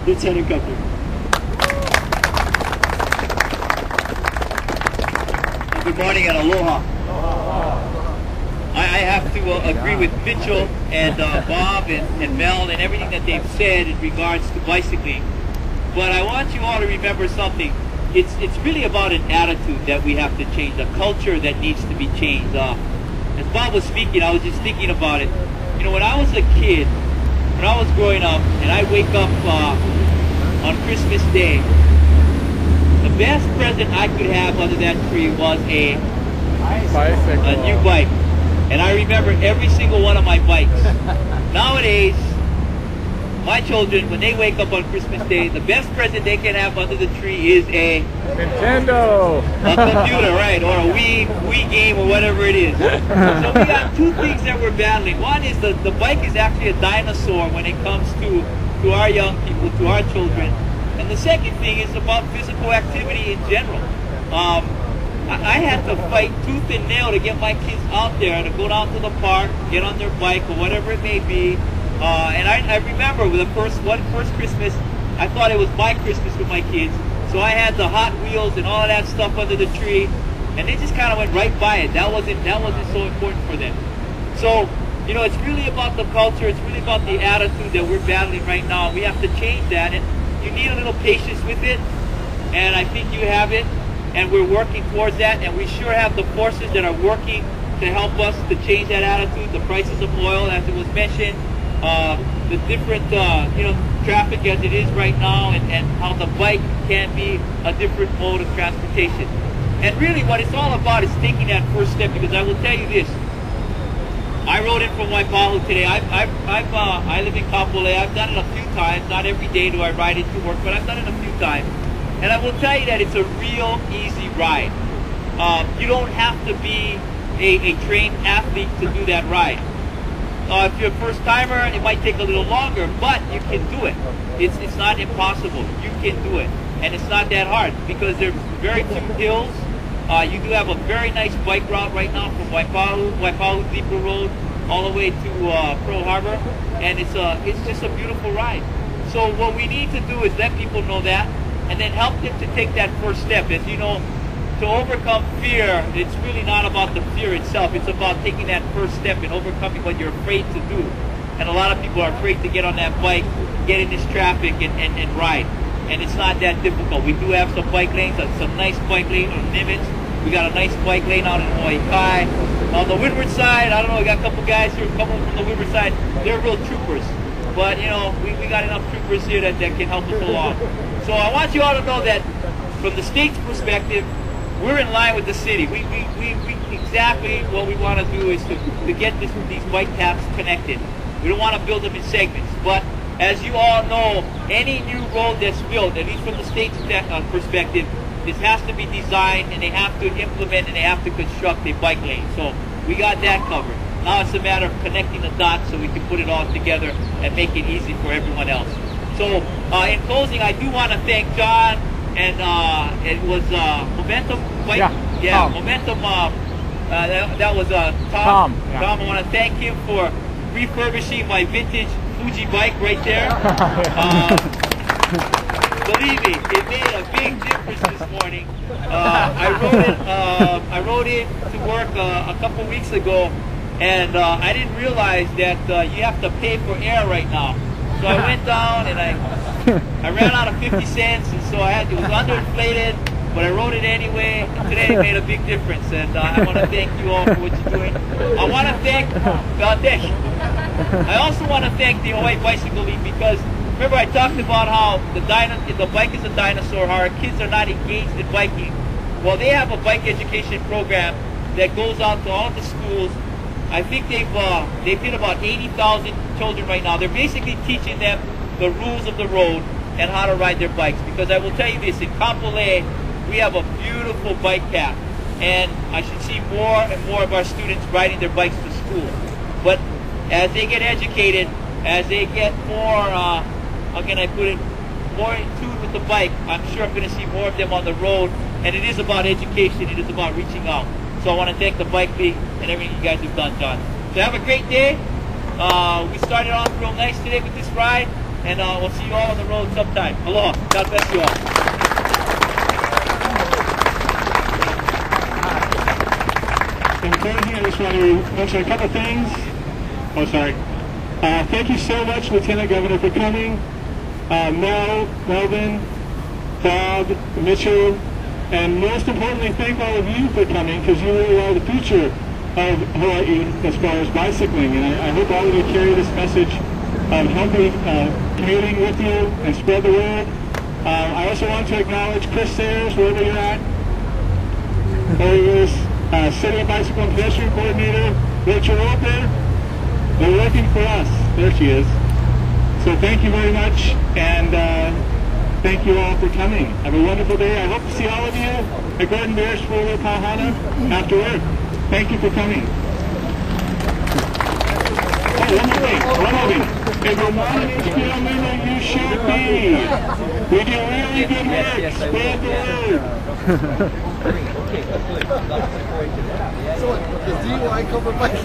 Lieutenant Governor. Good morning and aloha. I have to agree with Mitchell and Bob and Mel and everything that they've said in regards to bicycling. But I want you all to remember something. It's really about an attitude that we have to change, a culture that needs to be changed. As Bob was speaking, I was just thinking about it. You know, when I was a kid, when I was growing up, and I wake up on Christmas Day, the best present I could have under that tree was a new bike. And I remember every single one of my bikes. Nowadays, my children, when they wake up on Christmas Day, the best present they can have under the tree is a Nintendo, a computer, right, or a Wii game or whatever it is. So we got two things that we're battling. One is the bike is actually a dinosaur when it comes to our young people, to our children. And the second thing is about physical activity in general. I had to fight tooth and nail to get my kids out there to go down to the park, get on their bike or whatever it may be. And I remember with the first Christmas, I thought it was my Christmas with my kids. So I had the Hot Wheels and all of that stuff under the tree, and they just kind of went right by it. That wasn't so important for them. So, you know, it's really about the culture. It's really about the attitude that we're battling right now. We have to change that, and you need a little patience with it. And I think you have it. And we're working towards that, and we sure have the forces that are working to help us to change that attitude. The prices of oil, as it was mentioned, the different traffic as it is right now, and how the bike can be a different mode of transportation. And really what it's all about is taking that first step, because I will tell you this. I rode in from Waipahu today. I live in Kapolei. I've done it a few times. Not every day do I ride it to work, but I've done it a few times. And I will tell you that it's a real easy ride. You don't have to be a trained athlete to do that ride. If you're a first timer, it might take a little longer, but you can do it. It's not impossible. You can do it. And it's not that hard because there's very few hills. You do have a very nice bike route right now from Waipahu Depot Road all the way to Pearl Harbor. And it's just a beautiful ride. So what we need to do is let people know that, and then help them to take that first step. As you know, to overcome fear, it's really not about the fear itself. It's about taking that first step and overcoming what you're afraid to do. And a lot of people are afraid to get on that bike, get in this traffic, and ride. And it's not that difficult. We do have some bike lanes, some nice bike lanes on Nimitz. We got a nice bike lane out in Hawai'i. On the windward side, I don't know, we got a couple guys here coming from the windward side. They're real troopers. But, you know, we got enough troopers here that can help us along. So I want you all to know that from the state's perspective, we're in line with the city. We exactly what we want to do is to get these bike paths connected. We don't want to build them in segments. But as you all know, any new road that's built, at least from the state's perspective, this has to be designed, and they have to implement, and they have to construct a bike lane. So we got that covered. Now it's a matter of connecting the dots so we can put it all together and make it easy for everyone else. So in closing, I do want to thank John, and it was Momentum Bike. Tom. Momentum. That was Tom. Yeah. Tom, I want to thank him for refurbishing my vintage Fuji bike right there. Believe me, it made a big difference this morning. I rode it to work a couple weeks ago, and I didn't realize that you have to pay for air right now. So I went down and I ran out of 50 cents, and so it was underinflated, but I rode it anyway. And today it made a big difference, and I want to thank you all for what you're doing. I want to thank I also want to thank the Hawaii Bicycle League, because remember I talked about how the bike is a dinosaur, how our kids are not engaged in biking. Well, they have a bike education program that goes out to all the schools. I think they've hit about 80,000 children right now. They're basically teaching them the rules of the road and how to ride their bikes. Because I will tell you this, in Kapolei, we have a beautiful bike path, and I should see more and more of our students riding their bikes to school. But as they get educated, as they get more, how can I put it, more in tune with the bike, I'm sure I'm going to see more of them on the road. And it is about education. It is about reaching out. So I want to thank the Bike League and everything you guys have done, John. So have a great day. We started off real nice today with this ride. and we'll see you all on the road sometime. Aloha. God bless you all. In closing, I just want to mention a couple things. Oh, sorry. Thank you so much, Lieutenant Governor, for coming. Mel, Melvin, Bob, Mitchell, and most importantly, thank all of you for coming, because you really are the future of Hawaii as far as bicycling. And I hope all of you carry this message of healthy commuting with you and spread the word. I also want to acknowledge Chris Sayers, wherever you're at. There he is, City Bicycle and Pedestrian Coordinator. Rachel Roper, they're working for us. There she is. So thank you very much, and thank you all for coming. Have a wonderful day. I hope to see all of you at Gordon Bears for a little Kahana after work. Thank you for coming. Oh, one more thing. If you're not an HPL member, you should be. We do really good work. Spread the word. So, does DUI cover bike?